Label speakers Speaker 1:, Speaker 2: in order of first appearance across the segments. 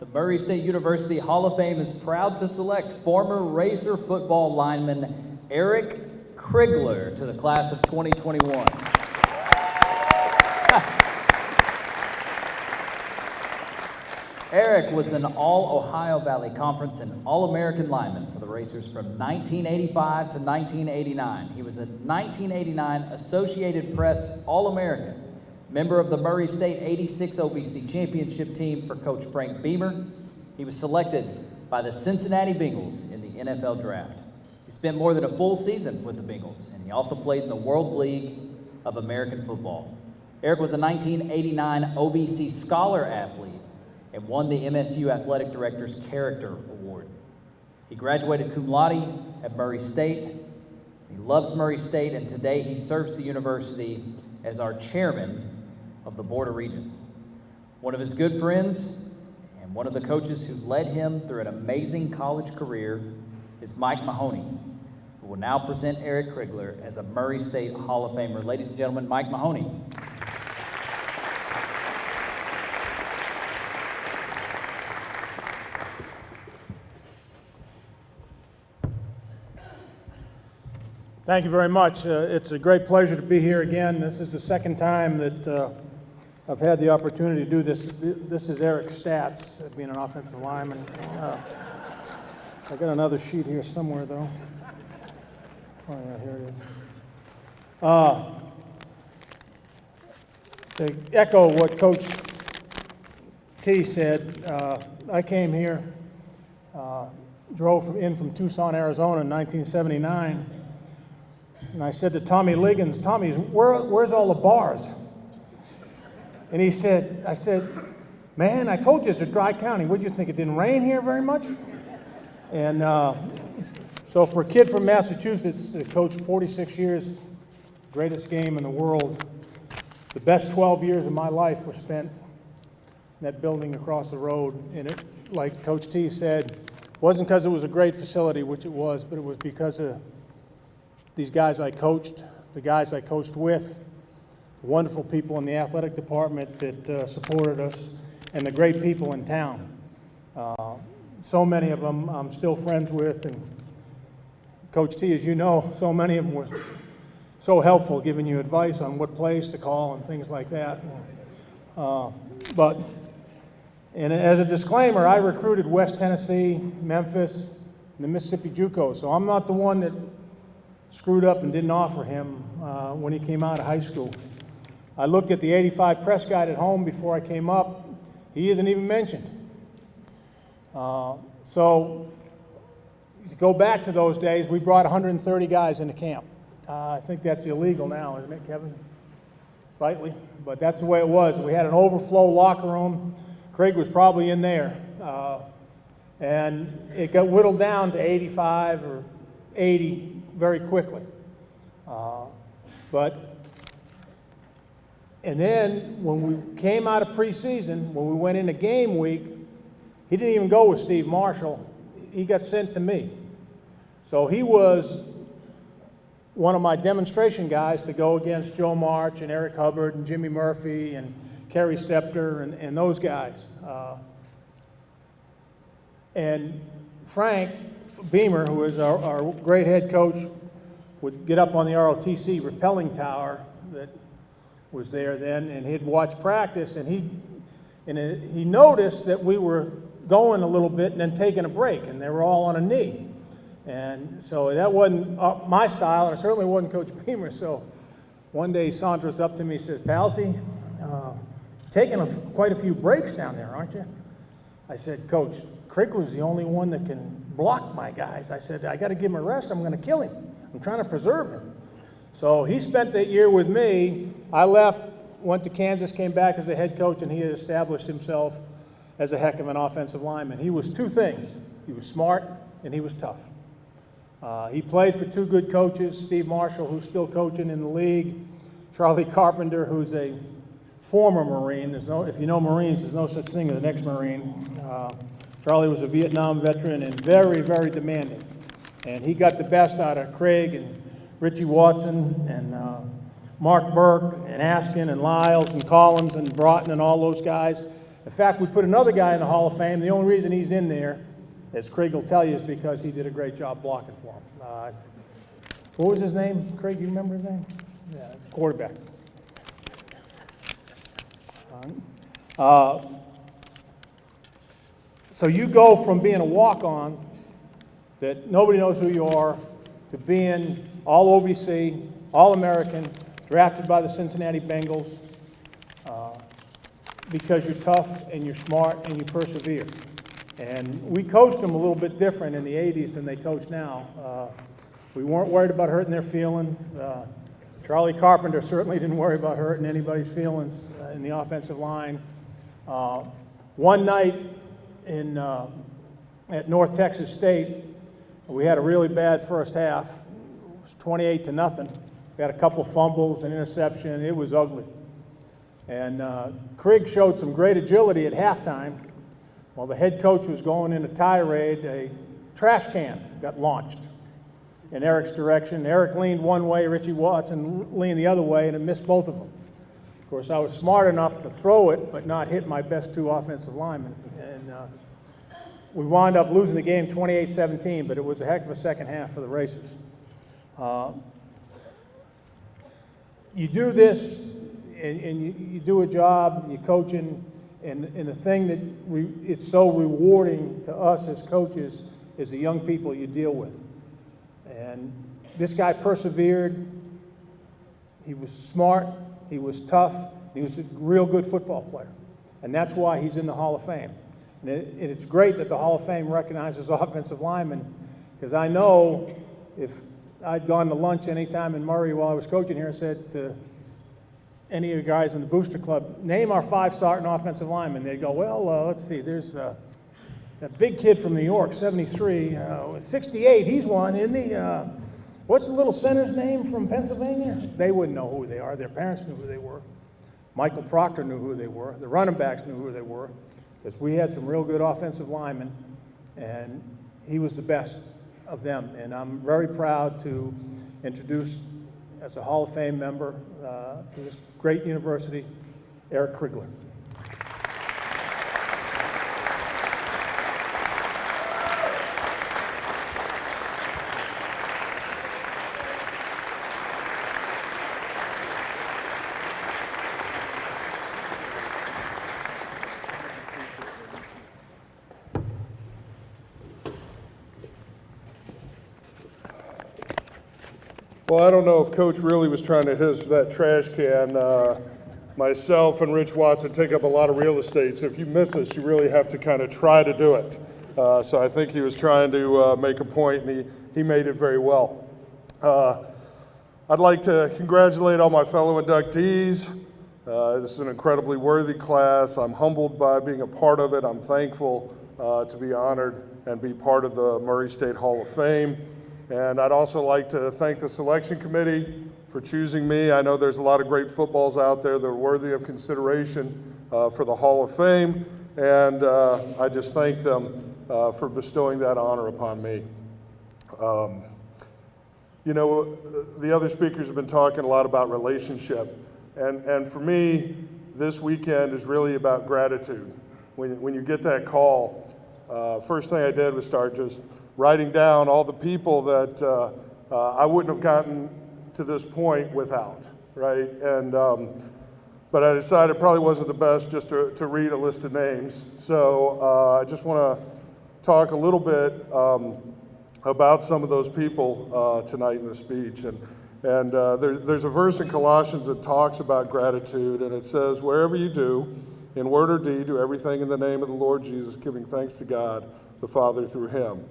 Speaker 1: The Murray State University Hall of Fame is proud to select former Racer football lineman Eric Crigler to the class of 2021. Eric was an All-Ohio Valley Conference and All-American lineman for the Racers from 1985 to 1989. He was a 1989 Associated Press All-American, member of the Murray State 86 OVC Championship team for Coach Frank Beamer. He was selected by the Cincinnati Bengals in the NFL Draft. He spent more than a full season with the Bengals, and he also played in the World League of American Football. Eric was a 1989 OVC Scholar Athlete and won the MSU Athletic Director's Character Award. He graduated cum laude at Murray State. He loves Murray State, and today he serves the university as our chairman of the Board of Regents. One of his good friends and one of the coaches who led him through an amazing college career is Mike Mahoney, who will now present Eric Crigler as a Murray State Hall of Famer. Ladies and gentlemen, Mike Mahoney.
Speaker 2: Thank you very much. It's a great pleasure to be here again. This is the second time that I've had the opportunity to do this. This is Eric's stats, being an offensive lineman. I got another sheet here somewhere, though. Oh, yeah, here it is. To echo what Coach T said, I came here, drove in from Tucson, Arizona in 1979. And I said to Tommy Liggins, Tommy, where's all the bars? And I said, man, I told you it's a dry county. What did you think, it didn't rain here very much? And so for a kid from Massachusetts that coached 46 years, greatest game in the world, the best 12 years of my life were spent in that building across the road. And it, like Coach T said, wasn't because it was a great facility, which it was, but it was because of these guys I coached, the guys I coached with, the wonderful people in the athletic department that supported us, and the great people in town. So many of them I'm still friends with, and Coach T, as you know, so many of them were so helpful, giving you advice on what plays to call and things like that. And as a disclaimer, I recruited West Tennessee, Memphis, and the Mississippi JUCO, so I'm not the one that screwed up and didn't offer him when he came out of high school. I looked at the 85 press guide at home before I came up. He isn't even mentioned. So to go back to those days, we brought 130 guys into camp. I think that's illegal now, isn't it, Kevin? Slightly, but that's the way it was. We had an overflow locker room. Craig was probably in there. And it got whittled down to 85 or 80 very quickly. And then when we came out of preseason, when we went into game week, he didn't even go with Steve Marshall. He got sent to me. So he was one of my demonstration guys to go against Joe March and Eric Hubbard and Jimmy Murphy and Kerry Stepter and those guys. And Frank Beamer, who was our great head coach, would get up on the ROTC rappelling tower that was there then, and he'd watch practice, and he noticed that we were going a little bit and then taking a break, and they were all on a knee. And so that wasn't my style, and it certainly wasn't Coach Beamer. So one day he saunters up to me and says, Palsy, taking quite a few breaks down there, aren't you? I said, Coach, Crigler's the only one that can block my guys. I said, I got to give him a rest. I'm going to kill him. I'm trying to preserve him. So he spent that year with me. I left, went to Kansas, came back as a head coach, and he had established himself as a heck of an offensive lineman. He was two things. He was smart, and he was tough. He played for two good coaches, Steve Marshall, who's still coaching in the league, Charlie Carpenter, who's a former Marine. If you know Marines, there's no such thing as an ex-Marine. Charlie was a Vietnam veteran and very, very demanding. And he got the best out of Craig and Richie Watson and Mark Burke and Askin and Lyles and Collins and Broughton and all those guys. In fact, we put another guy in the Hall of Fame. The only reason he's in there, as Craig will tell you, is because he did a great job blocking for him. What was his name? Craig, you remember his name? Yeah, it's quarterback. So you go from being a walk-on that nobody knows who you are to being all OVC, All-American, drafted by the Cincinnati Bengals because you're tough and you're smart and you persevere. And we coached them a little bit different in the 80s than they coach now. We weren't worried about hurting their feelings. Charlie Carpenter certainly didn't worry about hurting anybody's feelings in the offensive line. One night at North Texas State, we had a really bad first half. It was 28-0. We had a couple fumbles, an interception. It was ugly. And Craig showed some great agility at halftime. While the head coach was going in a tirade, a trash can got launched in Eric's direction. Eric leaned one way, Richie Watson leaned the other way, and it missed both of them. Of course, I was smart enough to throw it, but not hit my best two offensive linemen. And we wound up losing the game 28-17, but it was a heck of a second half for the Racers. You do this, and you do a job, and you're coaching, and the thing that it's so rewarding to us as coaches is the young people you deal with. And this guy persevered. He was smart. He was tough. He was a real good football player. And that's why he's in the Hall of Fame. And it's great that the Hall of Fame recognizes offensive linemen, because I know if I'd gone to lunch anytime in Murray while I was coaching here and said to any of the guys in the Booster Club, name our 5 starting offensive linemen, they'd go, well, let's see, there's that big kid from New York, 73, 68, he's one, isn't he? What's the little center's name from Pennsylvania? They wouldn't know who they are. Their parents knew who they were. Michael Proctor knew who they were. The running backs knew who they were, because we had some real good offensive linemen, and he was the best of them. And I'm very proud to introduce, as a Hall of Fame member to this great university, Eric Crigler.
Speaker 3: Well, I don't know if Coach really was trying to hit that trash can. Myself and Rich Watson take up a lot of real estate, so if you miss us, you really have to kind of try to do it. So I think he was trying to make a point, and he made it very well. I'd like to congratulate all my fellow inductees. This is an incredibly worthy class. I'm humbled by being a part of it. I'm thankful to be honored and be part of the Murray State Hall of Fame. And I'd also like to thank the selection committee for choosing me. I know there's a lot of great footballs out there that are worthy of consideration for the Hall of Fame, and I just thank them for bestowing that honor upon me. You know, the other speakers have been talking a lot about relationship, and for me, this weekend is really about gratitude. When you get that call, first thing I did was start just writing down all the people that I wouldn't have gotten to this point without, right? And but I decided it probably wasn't the best just to read a list of names. So I just want to talk a little bit about some of those people tonight in the speech. And there's a verse in Colossians that talks about gratitude, and it says, wherever you do, in word or deed, do everything in the name of the Lord Jesus, giving thanks to God the Father through him.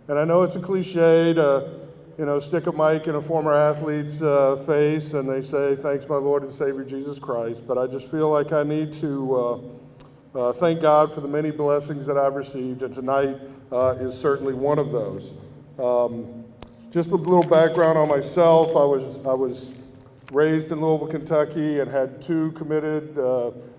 Speaker 3: And I know it's a cliche to, stick a mic in a former athlete's face and they say, thanks my Lord and Savior Jesus Christ, but I just feel like I need to thank God for the many blessings that I've received, and tonight is certainly one of those. Just a little background on myself. I was raised in Louisville, Kentucky, and had 2 committed,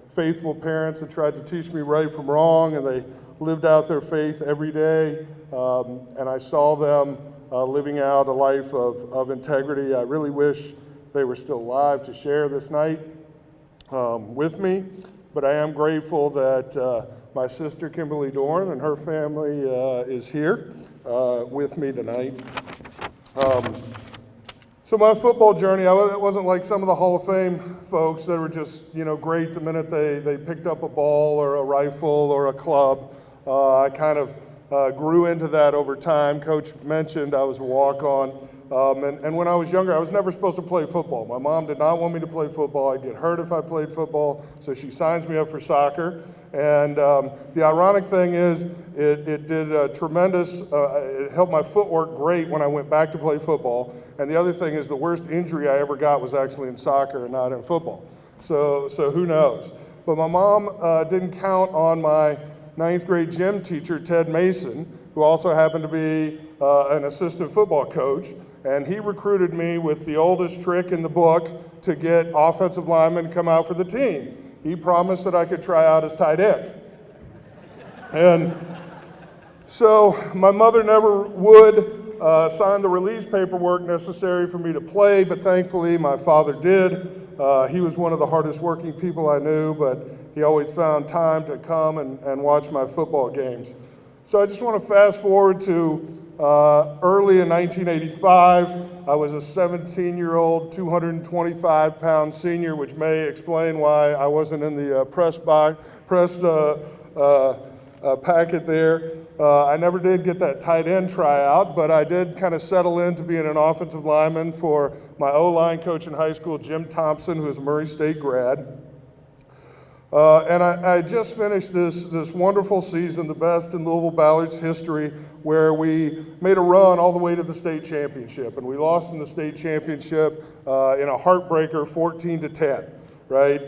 Speaker 3: faithful parents that tried to teach me right from wrong, and they lived out their faith every day. And I saw them living out a life of integrity. I really wish they were still alive to share this night with me. but I am grateful that my sister Kimberly Dorn and her family is here with me tonight. So my football journey, it wasn't like some of the Hall of Fame folks that were just, great the minute they picked up a ball or a rifle or a club. I kind of grew into that over time. Coach mentioned I was a walk-on. And when I was younger, I was never supposed to play football. My mom did not want me to play football. I'd get hurt if I played football, so she signs me up for soccer. And the ironic thing is, it did tremendous, it helped my footwork great when I went back to play football. And the other thing is, the worst injury I ever got was actually in soccer and not in football. So who knows? But my mom didn't count on my 9th grade gym teacher, Ted Mason, who also happened to be an assistant football coach. And he recruited me with the oldest trick in the book to get offensive linemen to come out for the team. He promised that I could try out as tight end. And so my mother never would sign the release paperwork necessary for me to play, but thankfully my father did. He was one of the hardest working people I knew, but he always found time to come and watch my football games. So I just want to fast forward to early in 1985. I was a 17-year-old, 225-pound senior, which may explain why I wasn't in the press packet there. I never did get that tight end tryout, but I did kind of settle into being an offensive lineman for my O-line coach in high school, Jim Thompson, who was a Murray State grad. And I just finished this wonderful season, the best in Louisville Ballard's history, where we made a run all the way to the state championship. And we lost in the state championship in a heartbreaker, 14-10, right?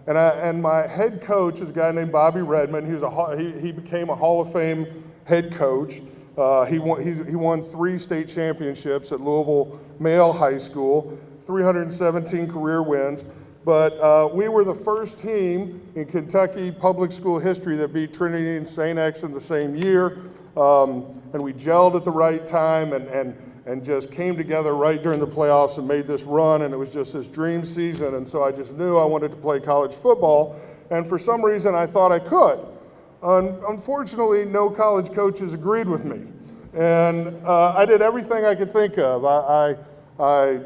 Speaker 3: And my head coach is a guy named Bobby Redmond. He became a Hall of Fame head coach. He won 3 state championships at Louisville Male High School, 317 career wins. But we were the first team in Kentucky public school history that beat Trinity and St. X in the same year. And we gelled at the right time and just came together right during the playoffs and made this run. And it was just this dream season. And so I just knew I wanted to play college football. And for some reason, I thought I could. Unfortunately, no college coaches agreed with me. And I did everything I could think of. I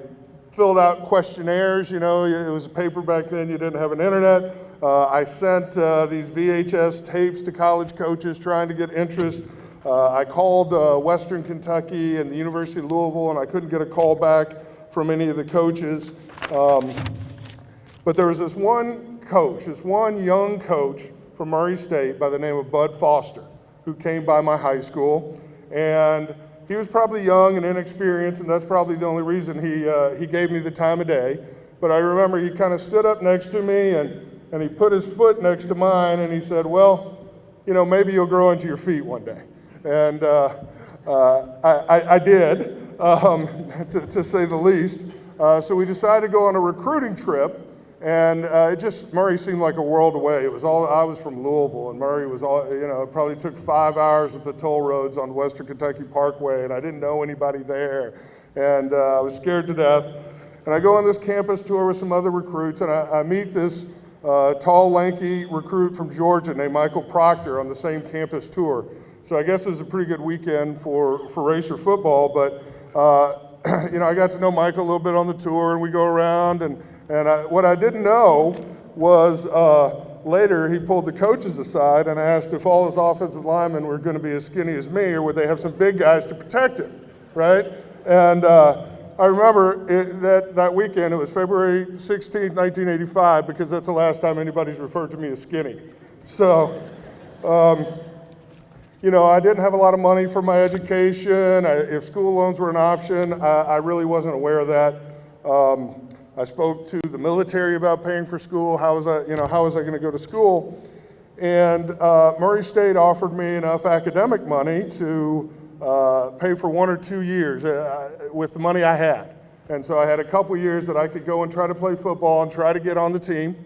Speaker 3: filled out questionnaires, it was a paper back then, you didn't have an internet. I sent these VHS tapes to college coaches trying to get interest. I called Western Kentucky and the University of Louisville, and I couldn't get a call back from any of the coaches. But there was this one young coach from Murray State by the name of Bud Foster, who came by my high school. And he was probably young and inexperienced, and that's probably the only reason he gave me the time of day. But I remember he kind of stood up next to me, and he put his foot next to mine, and he said, well, maybe you'll grow into your feet one day. And I did, to say the least. So we decided to go on a recruiting trip, and Murray seemed like a world away. I was from Louisville, and Murray was it probably took 5 hours with the toll roads on Western Kentucky Parkway, and I didn't know anybody there, and I was scared to death. And I go on this campus tour with some other recruits, and I meet this tall, lanky recruit from Georgia named Michael Proctor on the same campus tour. So I guess it was a pretty good weekend for Racer football, but I got to know Michael a little bit on the tour, and we go around, and what I didn't know was later he pulled the coaches aside and asked if all his offensive linemen were going to be as skinny as me, or would they have some big guys to protect him, right? And I remember that weekend, it was February 16th, 1985, because that's the last time anybody's referred to me as skinny. So, I didn't have a lot of money for my education. If school loans were an option, I really wasn't aware of that. I spoke to the military about paying for school. How was I going to go to school? And Murray State offered me enough academic money to pay for 1 or 2 years with the money I had. And so I had a couple years that I could go and try to play football and try to get on the team,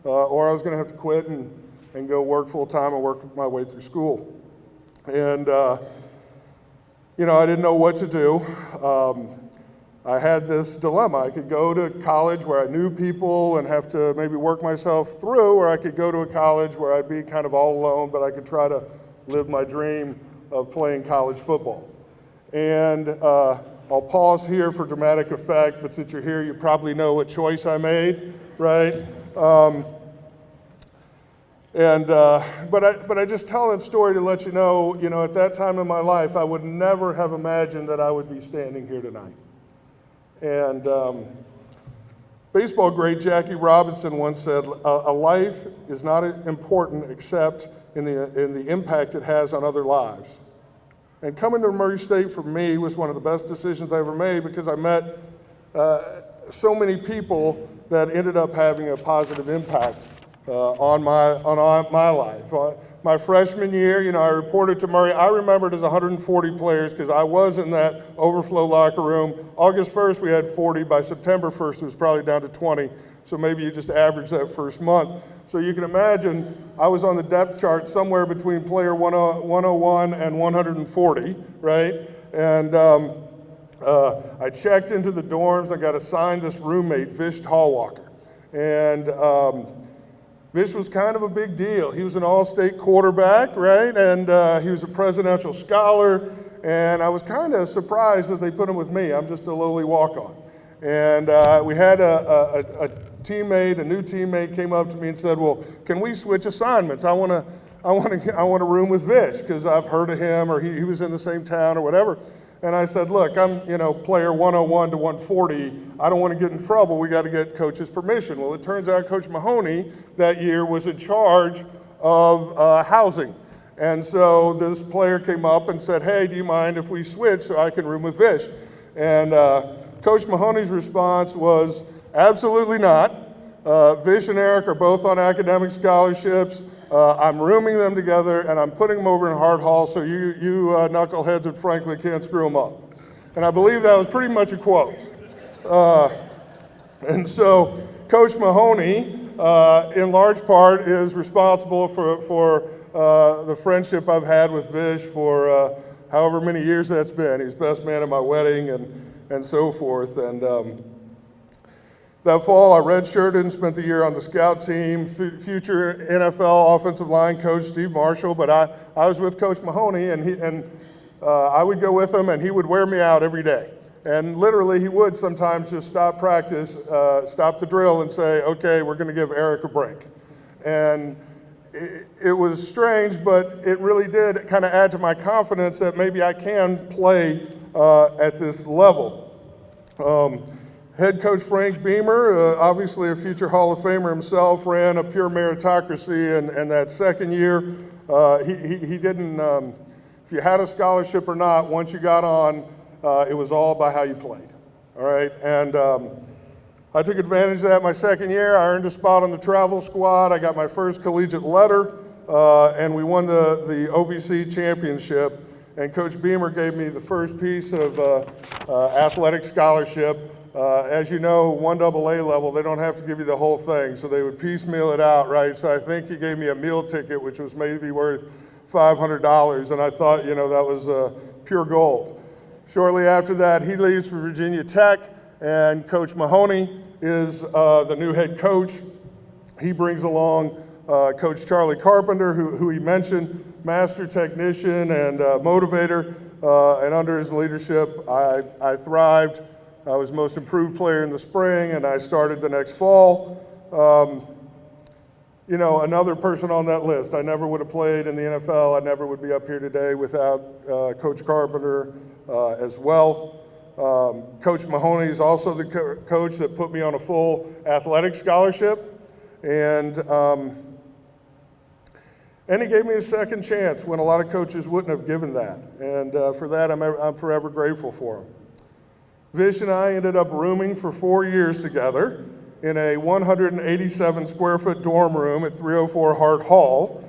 Speaker 3: or I was going to have to quit and go work full time and work my way through school. And I didn't know what to do. I had this dilemma. I could go to college where I knew people and have to maybe work myself through, or I could go to a college where I'd be kind of all alone, but I could try to live my dream of playing college football. And I'll pause here for dramatic effect, but since you're here, you probably know what choice I made, right? But I just tell that story to let you know, at that time in my life, I would never have imagined that I would be standing here tonight. And baseball great Jackie Robinson once said, "A life is not important except in the impact it has on other lives." And coming to Murray State for me was one of the best decisions I ever made, because I met so many people that ended up having a positive impact on my life. My freshman year, I reported to Murray. I remembered as 140 players because I was in that overflow locker room. August 1st, we had 40. By September 1st, it was probably down to 20. So maybe you just average that first month. So you can imagine I was on the depth chart somewhere between player 101 and 140, right? And I checked into the dorms. I got assigned this roommate, Vish Tallwalker. And Vish was kind of a big deal. He was an all-state quarterback, right? And he was a presidential scholar. And I was kind of surprised that they put him with me. I'm just a lowly walk-on. And we had a new teammate came up to me and said, "Well, can we switch assignments? I want a room with Vish because I've heard of him, or he was in the same town or whatever." And I said, "Look, I'm player 101 to 140. I don't want to get in trouble. We got to get coach's permission." Well, it turns out Coach Mahoney that year was in charge of housing. And so this player came up and said, "Hey, do you mind if we switch so I can room with Vish?" And Coach Mahoney's response was, "Absolutely not. Vish and Eric are both on academic scholarships. I'm rooming them together, and I'm putting them over in Hart Hall so you knuckleheads at Franklin can't screw them up." And I believe that was pretty much a quote. And so Coach Mahoney, in large part, is responsible for the friendship I've had with Vish for however many years that's been. He's best man at my wedding and so forth. And that fall, I redshirted and spent the year on the scout team. Future NFL offensive line coach Steve Marshall, but I was with Coach Mahoney, and I would go with him, and he would wear me out every day. And literally, he would sometimes just stop practice, stop the drill, and say, "Okay, we're going to give Eric a break." And it was strange, but it really did kind of add to my confidence that maybe I can play at this level. Head coach Frank Beamer, obviously a future Hall of Famer himself, ran a pure meritocracy, and that second year, he didn't, if you had a scholarship or not, once you got on, it was all by how you played, all right? And I took advantage of that my second year. I earned a spot on the travel squad. I got my first collegiate letter, and we won the OVC championship. And Coach Beamer gave me the first piece of athletic scholarship. As you know, 1AA level, they don't have to give you the whole thing, so they would piecemeal it out, right? So I think he gave me a meal ticket, which was maybe worth $500, and I thought, that was pure gold. Shortly after that, he leaves for Virginia Tech, and Coach Mahoney is the new head coach. He brings along Coach Charlie Carpenter, who he mentioned, master technician and motivator, and under his leadership, I thrived. I was most improved player in the spring, and I started the next fall. Another person on that list. I never would have played in the NFL. I never would be up here today without Coach Carpenter as well. Coach Mahoney is also the coach that put me on a full athletic scholarship, and he gave me a second chance when a lot of coaches wouldn't have given that, and for that I'm forever grateful for him. Vish and I ended up rooming for 4 years together in a 187 square foot dorm room at 304 Hart Hall.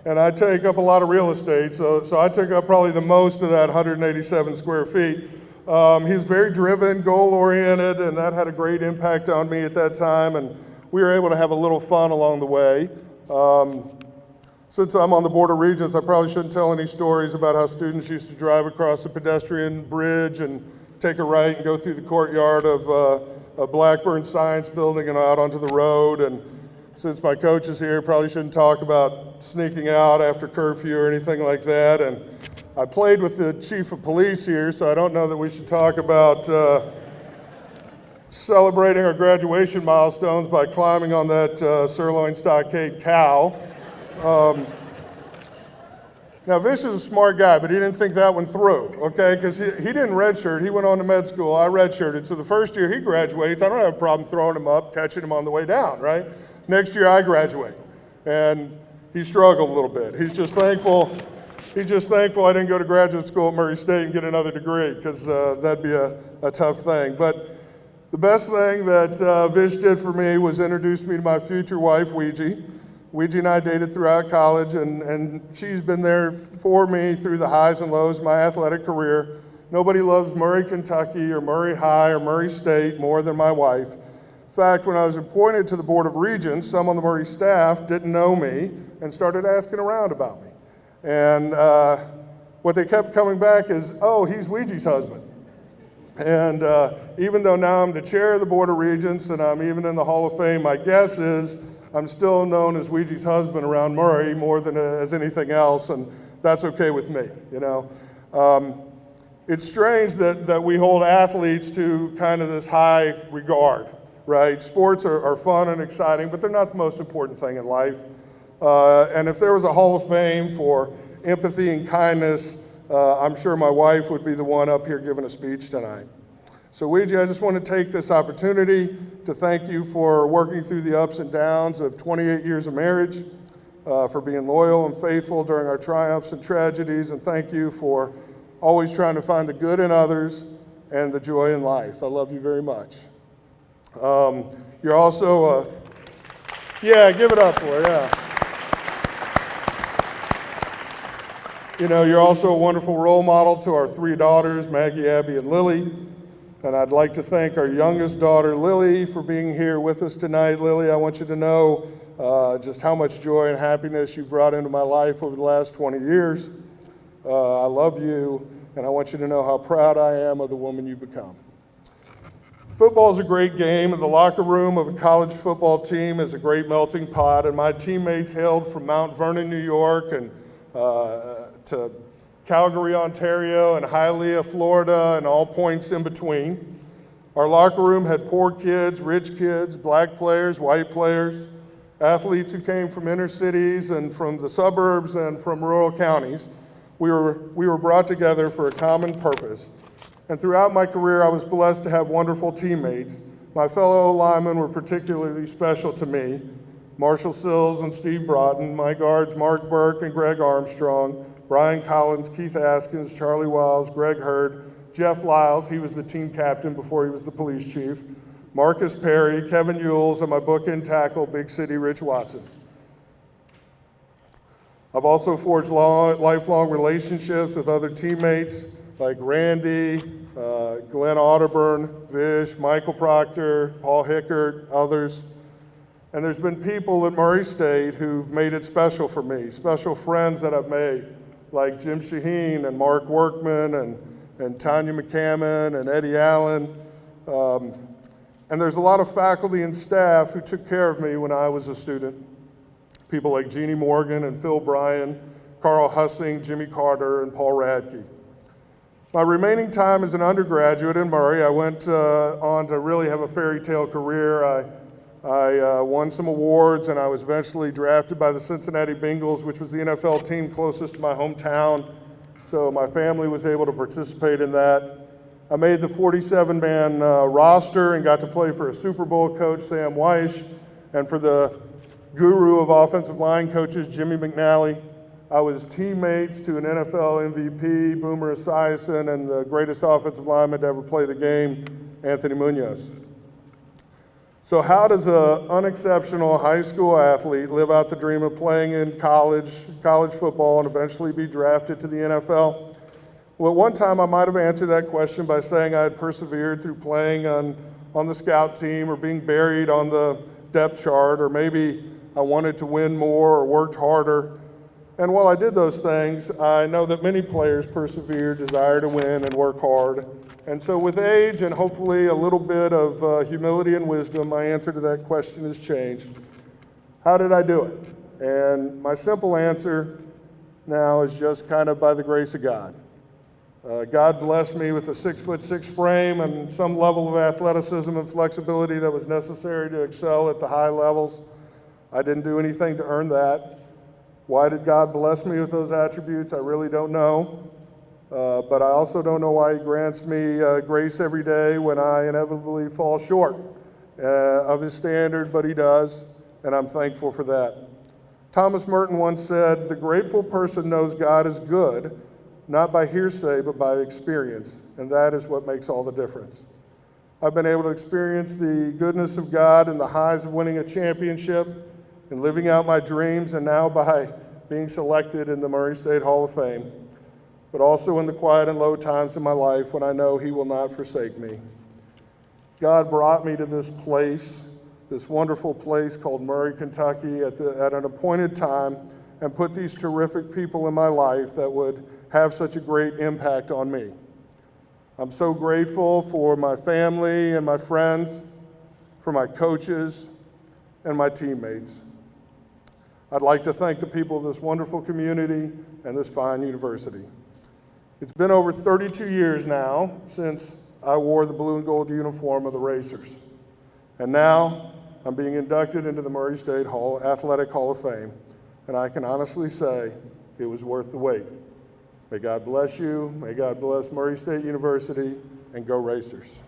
Speaker 3: And I take up a lot of real estate, so I took up probably the most of that 187 square feet. He was very driven, goal-oriented, and that had a great impact on me at that time, and we were able to have a little fun along the way. Since I'm on the Board of Regents, I probably shouldn't tell any stories about how students used to drive across the pedestrian bridge and take a right and go through the courtyard of a Blackburn Science Building and out onto the road. And since my coach is here, probably shouldn't talk about sneaking out after curfew or anything like that. And I played with the chief of police here, so I don't know that we should talk about celebrating our graduation milestones by climbing on that sirloin stockade cow. Now, Vish is a smart guy, but he didn't think that one through, okay? Because he didn't redshirt. He went on to med school. I redshirted. So the first year he graduates, I don't have a problem throwing him up, catching him on the way down, right? Next year I graduate. And he struggled a little bit. He's just thankful I didn't go to graduate school at Murray State and get another degree, because that'd be a tough thing. But the best thing that Vish did for me was introduce me to my future wife, Ouija. Ouija and I dated throughout college, and she's been there for me through the highs and lows of my athletic career. Nobody loves Murray, Kentucky, or Murray High, or Murray State more than my wife. In fact, when I was appointed to the Board of Regents, some on the Murray staff didn't know me and started asking around about me. And what they kept coming back is, oh, he's Ouija's husband. And even though now I'm the chair of the Board of Regents and I'm even in the Hall of Fame, my guess is I'm still known as Ouija's husband around Murray more than as anything else, and that's okay with me, you know. It's strange that we hold athletes to kind of this high regard, right? Sports are fun and exciting, but they're not the most important thing in life. And if there was a Hall of Fame for empathy and kindness, I'm sure my wife would be the one up here giving a speech tonight. So Ouija, I just want to take this opportunity to thank you for working through the ups and downs of 28 years of marriage, for being loyal and faithful during our triumphs and tragedies, and thank you for always trying to find the good in others and the joy in life. I love you very much. You're also, yeah, give it up for her, yeah. You know, you're also a wonderful role model to our three daughters, Maggie, Abby, and Lily. And I'd like to thank our youngest daughter, Lily, for being here with us tonight. Lily, I want you to know just how much joy and happiness you've brought into my life over the last 20 years. I love you, and I want you to know how proud I am of the woman you've become. Football is a great game, and the locker room of a college football team is a great melting pot. And my teammates hailed from Mount Vernon, New York, and to Calgary, Ontario, and Hialeah, Florida, and all points in between. Our locker room had poor kids, rich kids, black players, white players, athletes who came from inner cities and from the suburbs and from rural counties. We were brought together for a common purpose. And throughout my career, I was blessed to have wonderful teammates. My fellow linemen were particularly special to me. Marshall Sills and Steve Broughton, my guards Mark Burke and Greg Armstrong, Brian Collins, Keith Askins, Charlie Wiles, Greg Hurd, Jeff Lyles, he was the team captain before he was the police chief, Marcus Perry, Kevin Yules, and my bookend tackle, Big City Rich Watson. I've also forged lifelong relationships with other teammates like Randy, Glenn Otterburn, Vish, Michael Proctor, Paul Hickert, others. And there's been people at Murray State who've made it special for me, special friends that I've made, like Jim Shaheen and Mark Workman and Tanya McCammon and Eddie Allen. And there's a lot of faculty and staff who took care of me when I was a student. People like Jeannie Morgan and Phil Bryan, Carl Hussing, Jimmy Carter, and Paul Radke. My remaining time as an undergraduate in Murray, I went on to really have a fairy tale career. I won some awards, and I was eventually drafted by the Cincinnati Bengals, which was the NFL team closest to my hometown. So my family was able to participate in that. I made the 47-man roster and got to play for a Super Bowl coach, Sam Weish, and for the guru of offensive line coaches, Jimmy McNally. I was teammates to an NFL MVP, Boomer Esiason, and the greatest offensive lineman to ever play the game, Anthony Munoz. So how does an unexceptional high school athlete live out the dream of playing in college football, and eventually be drafted to the NFL? Well, at one time I might have answered that question by saying I had persevered through playing on the scout team or being buried on the depth chart, or maybe I wanted to win more or worked harder. And while I did those things, I know that many players persevere, desire to win, and work hard. And so with age and hopefully a little bit of humility and wisdom, my answer to that question has changed. How did I do it? And my simple answer now is just kind of by the grace of God. God blessed me with a 6'6" frame and some level of athleticism and flexibility that was necessary to excel at the high levels. I didn't do anything to earn that. Why did God bless me with those attributes? I really don't know. But I also don't know why He grants me grace every day when I inevitably fall short of His standard, but He does, and I'm thankful for that. Thomas Merton once said, "The grateful person knows God is good, not by hearsay, but by experience, and that is what makes all the difference." I've been able to experience the goodness of God and the highs of winning a championship and living out my dreams, and now by being selected in the Murray State Hall of Fame, but also in the quiet and low times in my life when I know He will not forsake me. God brought me to this place, this wonderful place called Murray, Kentucky, at an appointed time, and put these terrific people in my life that would have such a great impact on me. I'm so grateful for my family and my friends, for my coaches and my teammates. I'd like to thank the people of this wonderful community and this fine university. It's been over 32 years now since I wore the blue and gold uniform of the Racers. And now I'm being inducted into the Murray State Athletic Hall of Fame, and I can honestly say it was worth the wait. May God bless you, may God bless Murray State University, and go Racers.